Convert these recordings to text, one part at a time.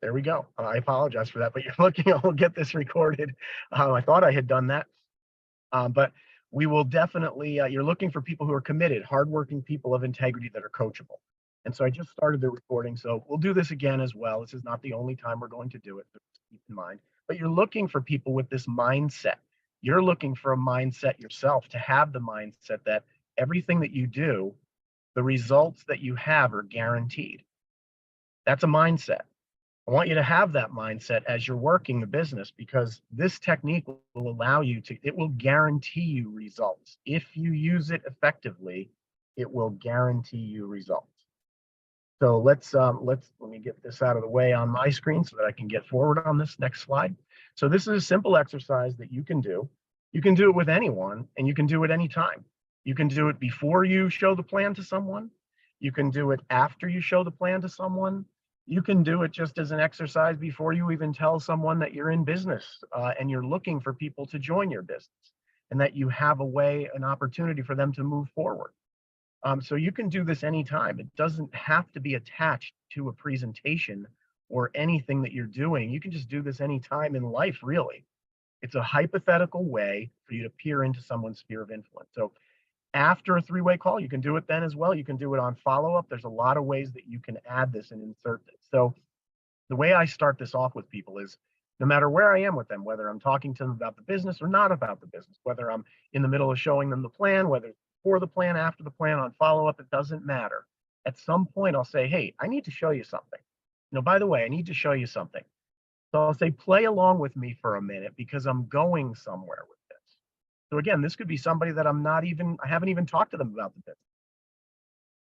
There we go. I apologize for that, but you're looking, I'll get this recorded. I thought I had done that. But we will definitely, you're looking for people who are committed, hardworking people of integrity that are coachable. And so I just started the recording. So we'll do this again as well. This is not the only time we're going to do it. So just keep in mind. But you're looking for people with this mindset. You're looking for a mindset yourself to have the mindset that everything that you do, the results that you have are guaranteed. That's a mindset. I want you to have that mindset as you're working the business because this technique will allow you to, it will guarantee you results. If you use it effectively, it will guarantee you results. So let me get this out of the way on my screen so that I can get forward on this next slide. So this is a simple exercise that you can do. You can do it with anyone and you can do it anytime. You can do it before you show the plan to someone. You can do it after you show the plan to someone. You can do it just as an exercise before you even tell someone that you're in business and you're looking for people to join your business and that you have a way, an opportunity for them to move forward. So you can do this anytime. It doesn't have to be attached to a presentation or anything that you're doing. You can just do this anytime in life, really. It's a hypothetical way for you to peer into someone's sphere of influence. So after a three-way call, you can do it then as well. You can do it on follow-up. There's a lot of ways that you can add this and insert this. So the way I start this off with people is no matter where I am with them, whether I'm talking to them about the business or not about the business, whether I'm in the middle of showing them the plan, whether it's before the plan, after the plan, on follow-up, it doesn't matter. At some point, I'll say, hey, I need to show you something. By the way, I need to show you something. So I'll say, play along with me for a minute because I'm going somewhere with this. So again, this could be somebody that I haven't even talked to them about the business.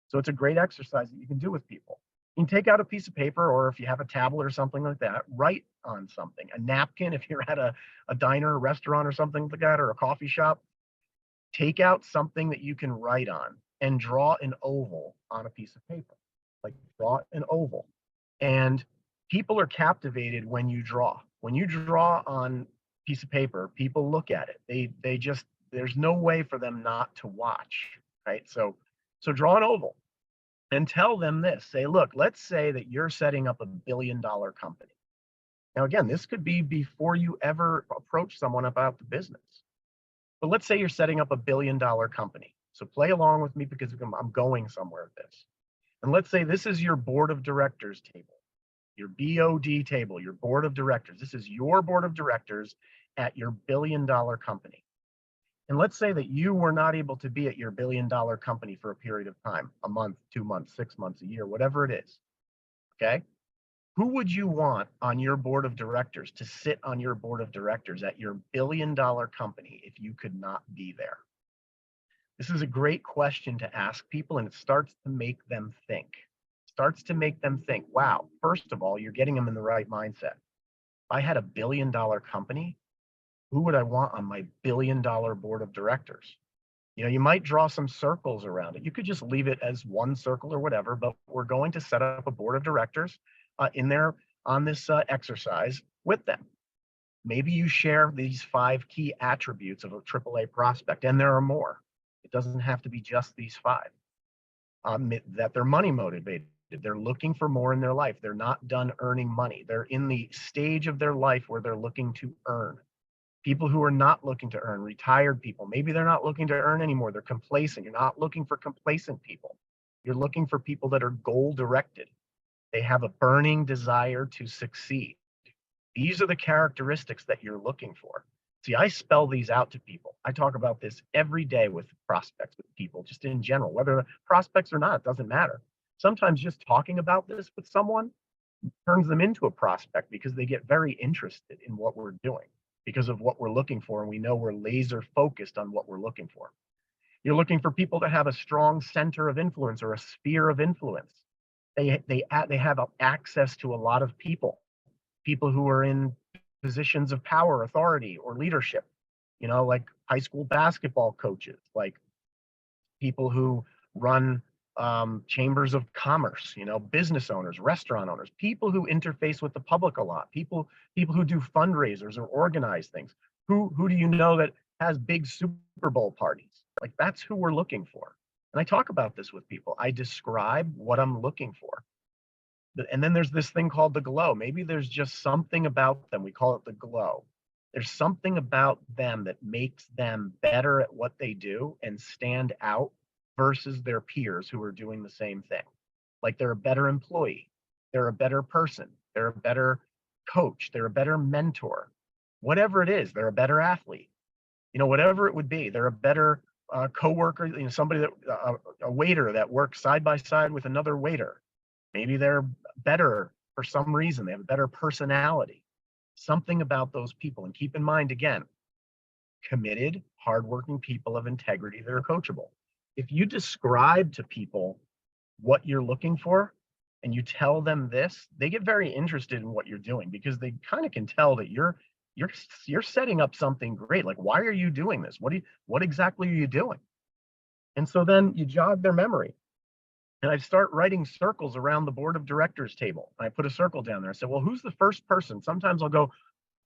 So it's a great exercise that you can do with people. You can take out a piece of paper, or if you have a tablet or something like that, write on something. A napkin, if you're at a diner, a restaurant or something like that, or a coffee shop, take out something that you can write on and draw an oval on a piece of paper. Like draw an oval. And people are captivated when you draw. When you draw on a piece of paper, people look at it. They just, there's no way for them not to watch, right? So draw an oval and tell them this. Say, look, let's say that you're setting up $1 billion company. Now, again, this could be before you ever approach someone about the business. But let's say you're setting up $1 billion company. So play along with me because I'm going somewhere with this. And let's say this is your board of directors table, your BOD table, your board of directors. This is your board of directors at your $1 billion company. And let's say that you were not able to be at your $1 billion company for a period of time, a month, 2 months, 6 months, a year, whatever it is. Okay. Who would you want on your board of directors to sit on your board of directors at your $1 billion company if you could not be there? This is a great question to ask people, and it starts to make them think. Starts to make them think, wow, first of all, you're getting them in the right mindset. If I had a $1 billion company, who would I want on my $1 billion board of directors? You might draw some circles around it. You could just leave it as one circle or whatever, but we're going to set up a board of directors in there on this exercise with them. Maybe you share these 5 key attributes of a AAA prospect, and there are more. It doesn't have to be just these 5. That they're money motivated. They're looking for more in their life. They're not done earning money. They're in the stage of their life where they're looking to earn. People who are not looking to earn, retired people, maybe they're not looking to earn anymore. They're complacent. You're not looking for complacent people. You're looking for people that are goal directed. They have a burning desire to succeed. These are the characteristics that you're looking for. See, I spell these out to people. I talk about this every day with prospects, with people, just in general, whether prospects or not, it doesn't matter. Sometimes just talking about this with someone turns them into a prospect because they get very interested in what we're doing because of what we're looking for. And we know we're laser focused on what we're looking for. You're looking for people that have a strong center of influence or a sphere of influence. They have access to a lot of people who are in positions of power, authority, or leadership, like high school basketball coaches, like people who run chambers of commerce, business owners, restaurant owners, people who interface with the public a lot, people who do fundraisers or organize things. Who do you know that has big Super Bowl parties? Like that's who we're looking for. And I talk about this with people. I describe what I'm looking for. And then there's this thing called the glow. Maybe there's just something about them. We call it the glow. There's something about them that makes them better at what they do and stand out versus their peers who are doing the same thing. Like they're a better employee, they're a better person, they're a better coach, they're a better mentor. Whatever it is, they're a better athlete. Whatever it would be, they're a better coworker. Somebody that a waiter that works side by side with another waiter. Maybe they're better for some reason. They have a better personality. Something about those people. And keep in mind, again, committed, hardworking people of integrity that are coachable. If you describe to people what you're looking for and you tell them this, they get very interested in what you're doing because they kind of can tell that you're setting up something great. Like, why are you doing this? What exactly are you doing? And so then you jog their memory. And I start writing circles around the board of directors table. I put a circle down there. I said, well, who's the first person? Sometimes I'll go,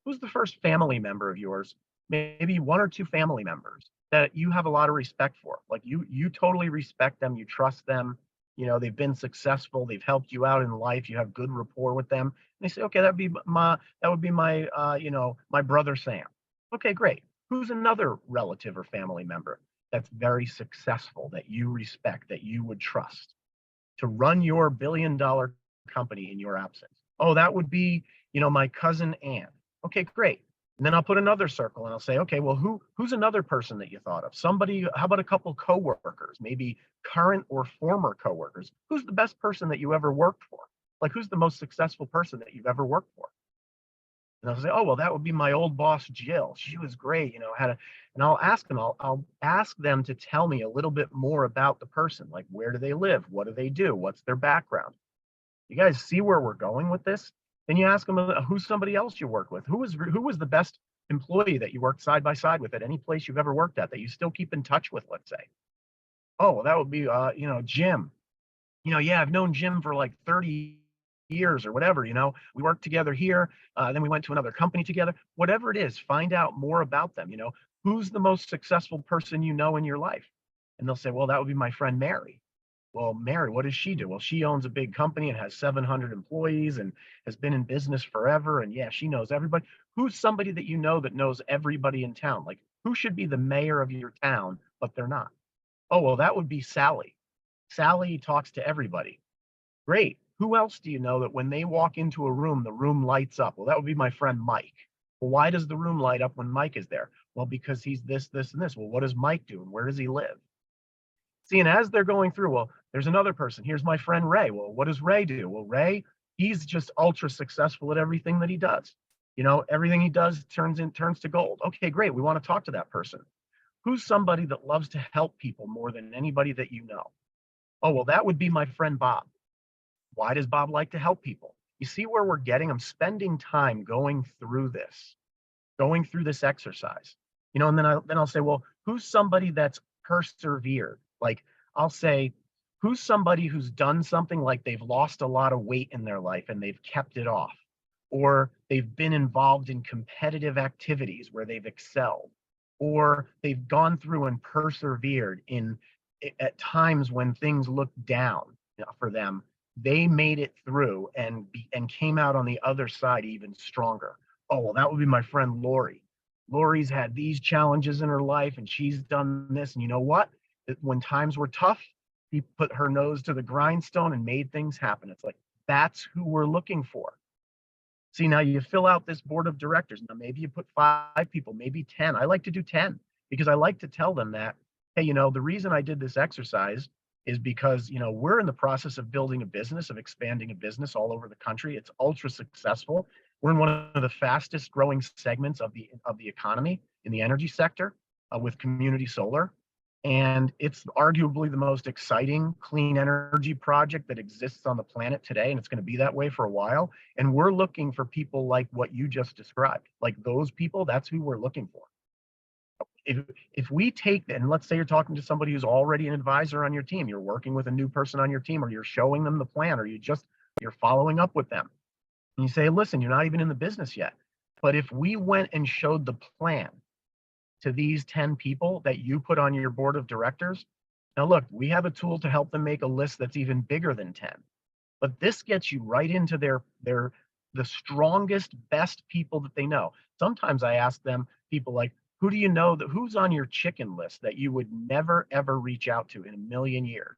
who's the first family member of yours? Maybe one or two family members that you have a lot of respect for. Like you totally respect them, you trust them, they've been successful, they've helped you out in life, you have good rapport with them. And they say, okay, that would be my brother Sam. Okay, great. Who's another relative or family member that's very successful that you respect, that you would trust to run your billion-dollar company in your absence? Oh, that would be, my cousin Ann. Okay, great. And then I'll put another circle and I'll say, okay, well, who's another person that you thought of? Somebody, how about a couple coworkers, maybe current or former coworkers? Who's the best person that you ever worked for? Like, who's the most successful person that you've ever worked for? And I'll say, oh, well, that would be my old boss, Jill. She was great, and I'll ask them, I'll ask them to tell me a little bit more about the person. Like, where do they live? What do they do? What's their background? You guys see where we're going with this? Then you ask them who's somebody else you work with. Who was the best employee that you worked side by side with at any place you've ever worked at that you still keep in touch with, let's say? Oh, well, that would be Jim. Yeah, I've known Jim for like 30 years or whatever. We worked together here, then we went to another company together. Whatever it is, find out more about them. Who's the most successful person you know in your life? And they'll say, well, that would be my friend Mary. Well, Mary, what does she do? Well, she owns a big company and has 700 employees and has been in business forever. And yeah, she knows everybody. Who's somebody that you know that knows everybody in town? Like, who should be the mayor of your town, but they're not? Oh, well, that would be Sally. Sally talks to everybody. Great. Who else do you know that when they walk into a room, the room lights up? Well, that would be my friend Mike. Well, why does the room light up when Mike is there? Well, because he's this, this, and this. Well, what does Mike do? And where does he live? See, and as they're going through, well, there's another person. Here's my friend Ray. Well, what does Ray do? Well, Ray, he's just ultra successful at everything that he does. Everything he does turns to gold. Okay, great. We want to talk to that person. Who's somebody that loves to help people more than anybody that you know? Oh, well, that would be my friend Bob. Why does Bob like to help people? You see where we're getting? I'm spending time going through this exercise. And then I'll say, well, who's somebody that's persevered? Like, I'll say, who's somebody who's done something, like they've lost a lot of weight in their life and they've kept it off, or they've been involved in competitive activities where they've excelled, or they've gone through and persevered at times when things looked down for them. They made it through and came out on the other side even stronger. Oh, well, that would be my friend Lori. Lori's had these challenges in her life and she's done this. And you know what? When times were tough, she put her nose to the grindstone and made things happen. It's like, that's who we're looking for. See, now you fill out this board of directors. Now, maybe you put 5 people, maybe 10. I like to do 10 because I like to tell them that, hey, the reason I did this exercise is because, we're in the process of building a business, of expanding a business all over the country. It's ultra successful. We're in one of the fastest growing segments of the economy in the energy sector with community solar. And it's arguably the most exciting clean energy project that exists on the planet today. And it's going to be that way for a while. And we're looking for people like what you just described. Like those people, that's who we're looking for. If we take, and let's say you're talking to somebody who's already an advisor on your team, you're working with a new person on your team, or you're showing them the plan, or you're following up with them. And you say, listen, you're not even in the business yet. But if we went and showed the plan to these 10 people that you put on your board of directors, now look, we have a tool to help them make a list that's even bigger than 10. But this gets you right into the strongest, best people that they know. Sometimes I ask them, people like, who do you know that who's on your chicken list that you would never ever reach out to in a million years?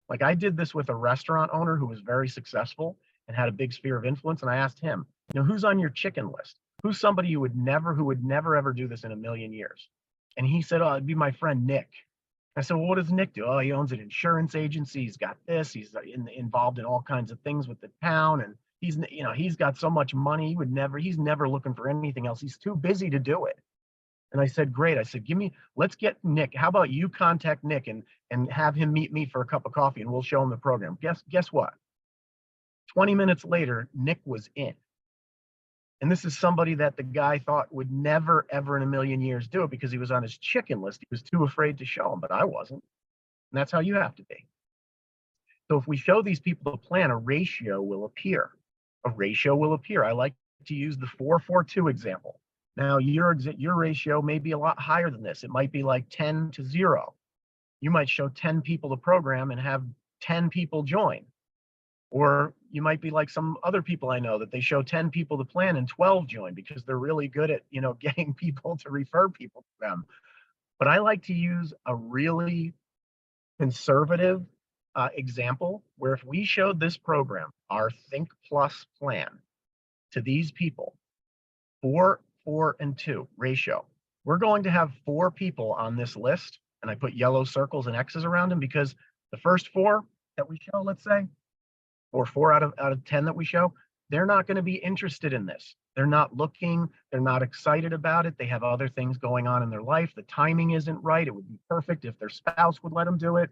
Like I did this with a restaurant owner who was very successful and had a big sphere of influence. And I asked him, who's on your chicken list? Who's somebody who would never ever do this in a million years? And he said, oh, it'd be my friend Nick. I said, well, what does Nick do? Oh, he owns an insurance agency. He's got this. He's involved in all kinds of things with the town. And he's got so much money. He's never looking for anything else. He's too busy to do it. And I said, great. I said, let's get Nick. How about you contact Nick and have him meet me for a cup of coffee and we'll show him the program. Guess what? 20 minutes later, Nick was in. And this is somebody that the guy thought would never, ever in a million years do it because he was on his chicken list. He was too afraid to show him, but I wasn't. And that's how you have to be. So if we show these people the plan, a ratio will appear. A ratio will appear. I like to use the 4-4-2 example. Now, your ratio may be a lot higher than this. It might be like 10 to 0. You might show 10 people the program and have 10 people join. Or you might be like some other people I know that they show 10 people the plan and 12 join because they're really good at, getting people to refer people to them. But I like to use a really conservative example where if we showed this program, our Think Plus plan, to these people, 4, 4, and 2 ratio, we're going to have 4 people on this list, and I put yellow circles and X's around them because the first 4 that we show, let's say, or 4 out of 10 that we show, they're not going to be interested in this. They're not looking, they're not excited about it. They have other things going on in their life. The timing isn't right. It would be perfect if their spouse would let them do it.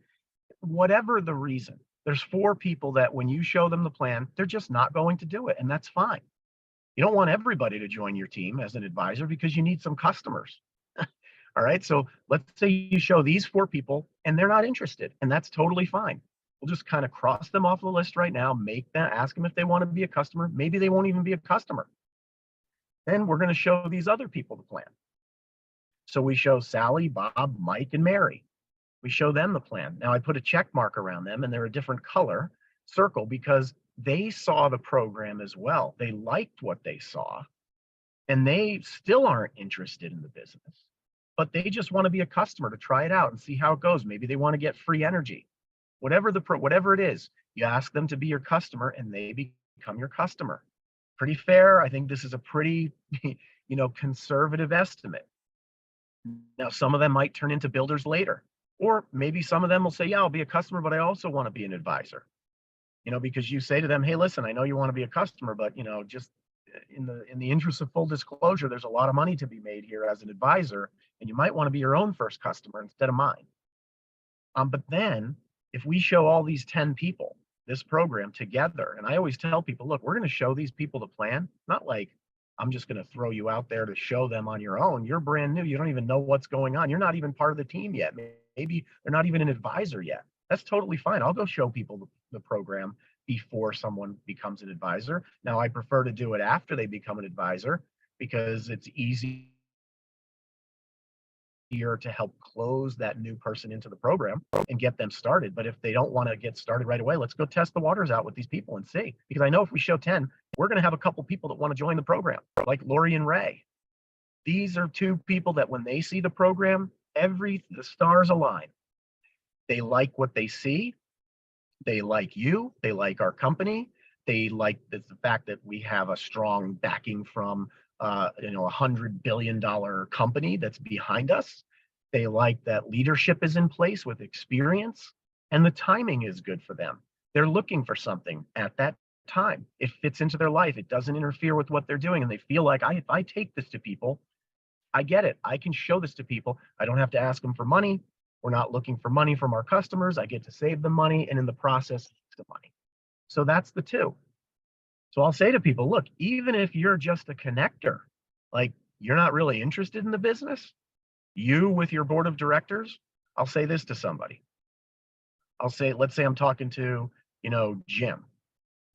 Whatever the reason, there's 4 people that when you show them the plan, they're just not going to do it. And that's fine. You don't want everybody to join your team as an advisor because you need some customers. All right. So let's say you show these 4 people and they're not interested, and that's totally fine. We'll just kind of cross them off the list right now, ask them if they want to be a customer. Maybe they won't even be a customer. Then we're going to show these other people the plan. So we show Sally, Bob, Mike, and Mary. We show them the plan. Now I put a check mark around them and they're a different color circle because they saw the program as well. They liked what they saw and they still aren't interested in the business, but they just want to be a customer to try it out and see how it goes. Maybe they want to get free energy. Whatever it is, you ask them to be your customer and they become your customer. Pretty fair. I think this is a pretty, conservative estimate. Now, some of them might turn into builders later, or maybe some of them will say, yeah, I'll be a customer, but I also want to be an advisor, because you say to them, hey, listen, I know you want to be a customer, but, just in the interest of full disclosure, there's a lot of money to be made here as an advisor, and you might want to be your own first customer instead of mine. But then if we show all these 10 people this program together, and I always tell people, look, we're going to show these people the plan, not like I'm just going to throw you out there to show them on your own. You're brand new. You don't even know what's going on. You're not even part of the team yet. Maybe they're not even an advisor yet. That's totally fine. I'll go show people the program before someone becomes an advisor. Now, I prefer to do it after they become an advisor because it's easy to help close that new person into the program and get them started. But if they don't want to get started right away, let's go test the waters out with these people and see. Because I know if we show 10, we're going to have a couple people that want to join the program, like Lori and Ray. These are 2 people that when they see the program, the stars align. They like what they see. They like you. They like our company. They like the fact that we have a strong backing from $100 billion company that's behind us. They like that leadership is in place with experience and the timing is good for them. They're looking for something at that time. It fits into their life. It doesn't interfere with what they're doing. And they feel like if I take this to people, I get it. I can show this to people. I don't have to ask them for money. We're not looking for money from our customers. I get to save them money and in the process, the money. So that's the 2. So I'll say to people, look, even if you're just a connector, like you're not really interested in the business, you with your board of directors, I'll say this to somebody. Let's say I'm talking to, Jim.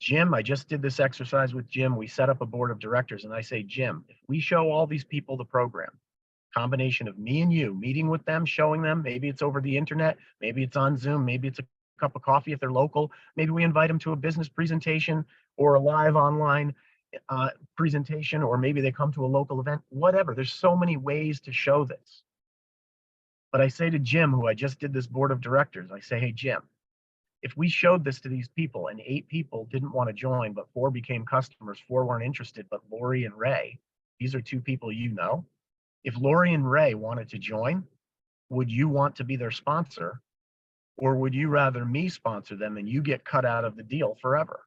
Jim, I just did this exercise with Jim. We set up a board of directors and I say, Jim, if we show all these people the program, combination of me and you meeting with them, showing them, maybe it's over the internet, maybe it's on Zoom, maybe it's a cup of coffee if they're local. Maybe we invite them to a business presentation or a live online presentation, or maybe they come to a local event, whatever. There's so many ways to show this. But I say to Jim, who I just did this board of directors, I say, hey, Jim, if we showed this to these people and 8 people didn't want to join, but 4 became customers, 4 weren't interested, but Lori and Ray, these are 2 people you know. If Lori and Ray wanted to join, would you want to be their sponsor, or would you rather me sponsor them and you get cut out of the deal forever?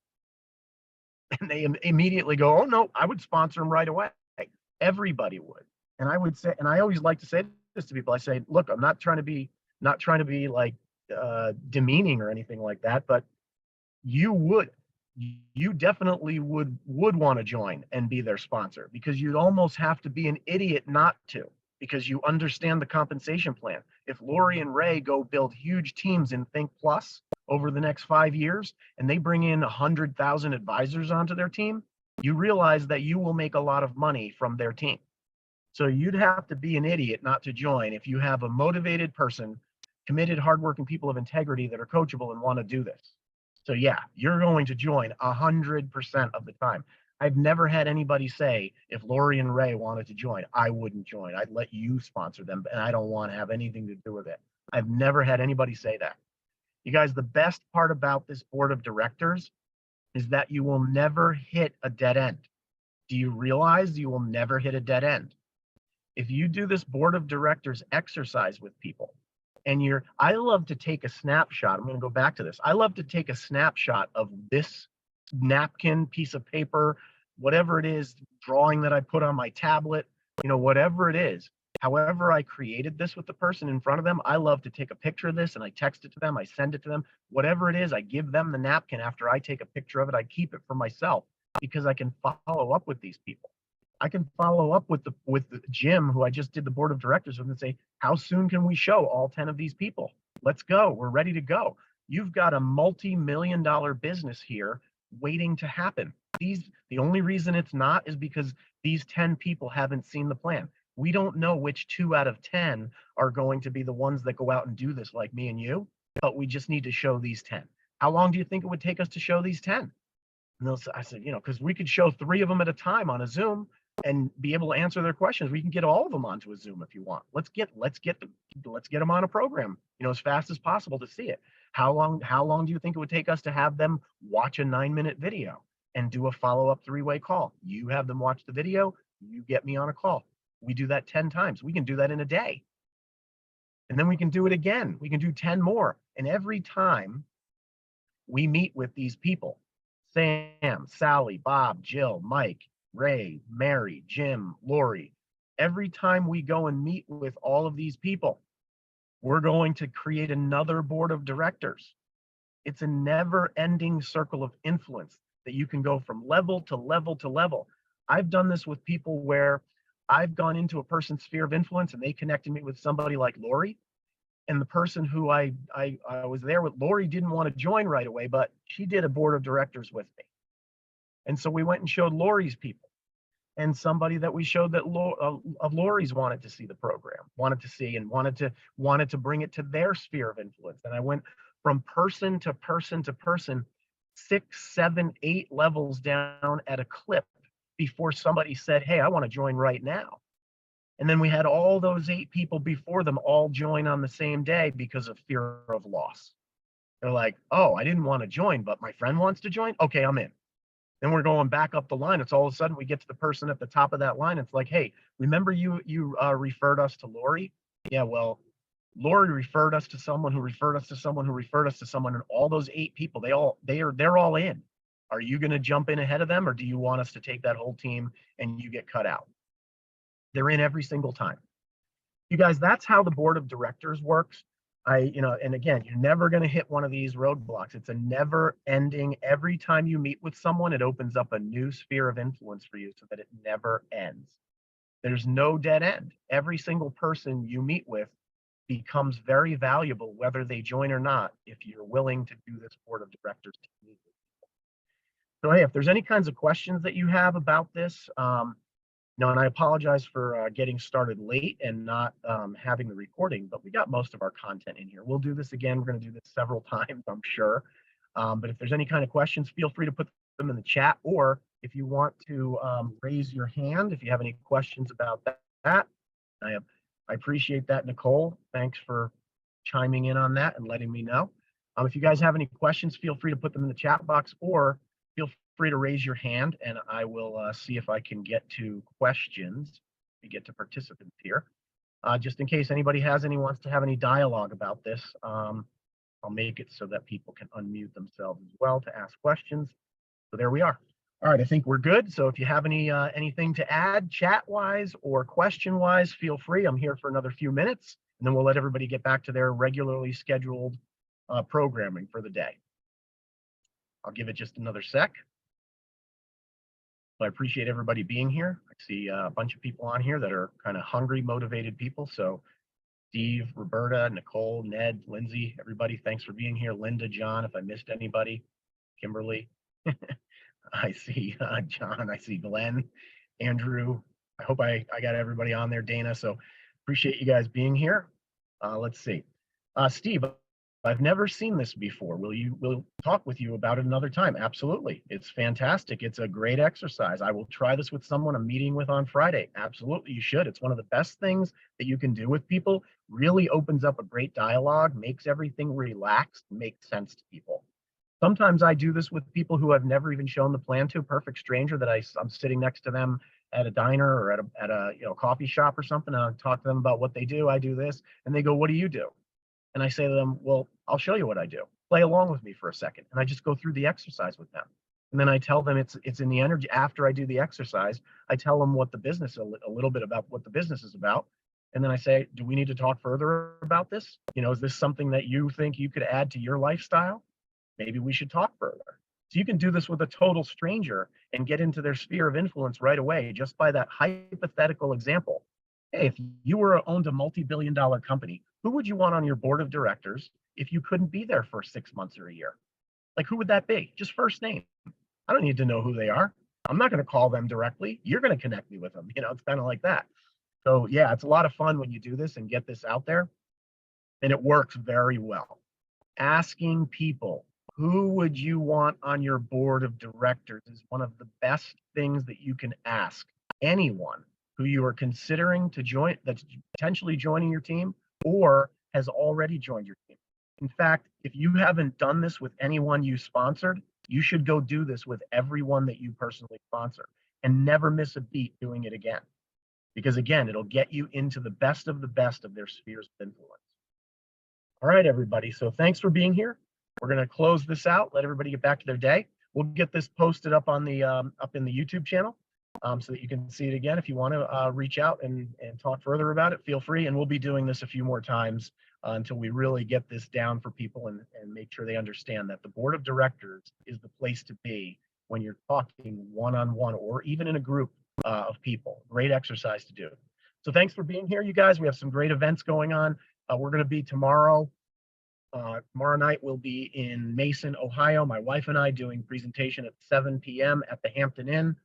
And they immediately go, oh no, I would sponsor them right away. Everybody would. And I would say, and I always like to say this to people, I say, look, I'm not trying to be like demeaning or anything like that, but you definitely would want to join and be their sponsor, because you'd almost have to be an idiot not to, because you understand the compensation plan. If Lori and Ray go build huge teams in Think Plus over the next 5 years, and they bring in 100,000 advisors onto their team, you realize that you will make a lot of money from their team. So you'd have to be an idiot not to join if you have a motivated person, committed, hardworking people of integrity that are coachable and want to do this. So yeah, you're going to join 100% of the time. I've never had anybody say, if Lori and Ray wanted to join, I wouldn't join. I'd let you sponsor them, and I don't want to have anything to do with it. I've never had anybody say that. You guys, the best part about this board of directors is that you will never hit a dead end. Do you realize you will never hit a dead end? If you do this board of directors exercise with people, and I love to take a snapshot. I'm going to go back to this. I love to take a snapshot of this napkin, piece of paper, whatever it is, drawing that I put on my tablet, whatever it is. However I created this with the person in front of them, I love to take a picture of this and I text it to them, I send it to them, whatever it is, I give them the napkin after I take a picture of it, I keep it for myself, because I can follow up with these people. I can follow up with the Jim, who I just did the board of directors with, and say, how soon can we show all 10 of these people? Let's go. We're ready to go. You've got a multi-million-dollar business here waiting to happen. The only reason it's not is because these 10 people haven't seen the plan. We don't know which 2 out of 10 are going to be the ones that go out and do this, like me and you, but we just need to show these 10. How long do you think it would take us to show these 10? And I said, because we could show 3 of them at a time on a Zoom and be able to answer their questions. We can get all of them onto a Zoom if you want. Let's get them on a program, as fast as possible to see it. How long do you think it would take us to have them watch a 9-minute video and do a follow-up 3-way call? You have them watch the video, you get me on a call. We do that 10 times. We can do that in a day. And then we can do it again. We can do 10 more. And every time we meet with these people, Sam, Sally, Bob, Jill, Mike, Ray, Mary, Jim, Lori, every time we go and meet with all of these people, we're going to create another board of directors. It's a never-ending circle of influence that you can go from level to level to level. I've done this with people where I've gone into a person's sphere of influence and they connected me with somebody like Lori, and the person who I was there with, Lori, didn't want to join right away, but she did a board of directors with me. And so we went and showed Lori's people, and somebody that we showed that of Lori's wanted to see the program, wanted to bring it to their sphere of influence. And I went from person to person to person, 6, 7, 8 levels down at a clip before somebody said, hey, I want to join right now. And then we had all those 8 people before them all join on the same day because of fear of loss. They're like, oh, I didn't want to join, but my friend wants to join. Okay, I'm in. Then we're going back up the line. It's all of a sudden we get to the person at the top of that line. It's like, hey, remember you referred us to Lori? Yeah, well, Lori referred us to someone who referred us to someone who referred us to someone, and all those 8 people, they're all in. Are you going to jump in ahead of them, or do you want us to take that whole team and you get cut out? They're in every single time. You guys, that's how the board of directors works. And again, you're never going to hit one of these roadblocks. It's a never ending. Every time you meet with someone, it opens up a new sphere of influence for you so that it never ends. There's no dead end. Every single person you meet with becomes very valuable, whether they join or not, if you're willing to do this board of directors to meet with people. So hey, if there's any kinds of questions that you have about this, No, and I apologize for getting started late and not having the recording, but we got most of our content in here. We'll do this again. We're going to do this several times, I'm sure. But if there's any kind of questions, feel free to put them in the chat, or if you want to raise your hand, if you have any questions about that. I appreciate that, Nicole. Thanks for chiming in on that and letting me know. If you guys have any questions, feel free to put them in the chat box, or feel free to raise your hand and I will see if I can get to questions. We get to participants here. Just in case anybody wants to have any dialogue about this, I'll make it so that people can unmute themselves as well to ask questions. So there we are. All right, I think we're good. So if you have anything to add chat-wise or question-wise, feel free. I'm here for another few minutes, and then we'll let everybody get back to their regularly scheduled programming for the day. I'll give it just another sec. So I appreciate everybody being here. I see a bunch of people on here that are kind of hungry, motivated people. So Steve, Roberta, Nicole, Ned, Lindsay, everybody, thanks for being here. Linda, John, if I missed anybody, Kimberly. I see John, I see Glenn, Andrew. I hope I got everybody on there, Dana. So appreciate you guys being here. Let's see. Steve, I've never seen this before. We'll talk with you about it another time. Absolutely. It's fantastic. It's a great exercise. I will try this with someone I'm meeting with on Friday. Absolutely, you should. It's one of the best things that you can do with people. Really opens up a great dialogue, makes everything relaxed, makes sense to people. Sometimes I do this with people who I've never even shown the plan to, perfect stranger that I'm sitting next to them at a diner or at a coffee shop or something, and I talk to them about what they do. I do this, and they go, "What do you do?" And I say to them, "Well, I'll show you what I do. Play along with me for a second." And I just go through the exercise with them. And then I tell them it's in the energy. After I do the exercise, I tell them what the business, a little bit about what the business is about. And then I say, "Do we need to talk further about this? Is this something that you think you could add to your lifestyle? Maybe we should talk further." So you can do this with a total stranger and get into their sphere of influence right away, just by that hypothetical example. Hey, if you owned a multi-billion-dollar company, who would you want on your board of directors if you couldn't be there for 6 months or a year? Like, who would that be? Just first name. I don't need to know who they are. I'm not going to call them directly. You're going to connect me with them. It's kind of like that. So yeah, it's a lot of fun when you do this and get this out there, and it works very well. Asking people, who would you want on your board of directors, is one of the best things that you can ask anyone who you are considering to join, that's potentially joining your team or has already joined your team. In fact, if you haven't done this with anyone you sponsored, you should go do this with everyone that you personally sponsor and never miss a beat doing it again. Because again, it'll get you into the best of their spheres of influence. All right, everybody. So thanks for being here. We're going to close this out, let everybody get back to their day. We'll get this posted up on the up in the YouTube channel so that you can see it again. If you want to reach out and talk further about it, feel free. And we'll be doing this a few more times until we really get this down for people and make sure they understand that the board of directors is the place to be when you're talking one-on-one or even in a group of people. Great exercise to do. So thanks for being here, you guys. We have some great events going on. We're going to be tomorrow. Tomorrow night we'll be in Mason, Ohio. My wife and I doing presentation at 7 p.m. at the Hampton Inn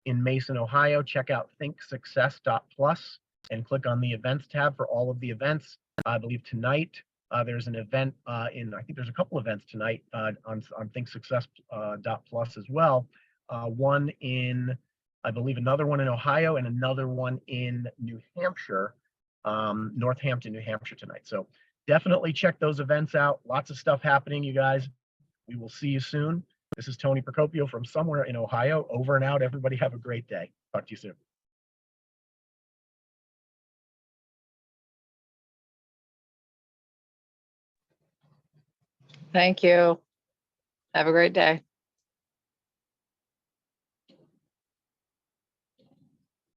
in Mason, Ohio. Check out thinksuccess.plus and click on the events tab for all of the events. I believe tonight there's an event I think there's a couple events tonight on thinksuccess.plus as well. One in, I believe, another one in Ohio and another one in New Hampshire, Northampton, New Hampshire tonight. So definitely check those events out. Lots of stuff happening, you guys. We will see you soon. This is Tony Procopio from somewhere in Ohio. Over and out. Everybody have a great day. Talk to you soon. Thank you. Have a great day.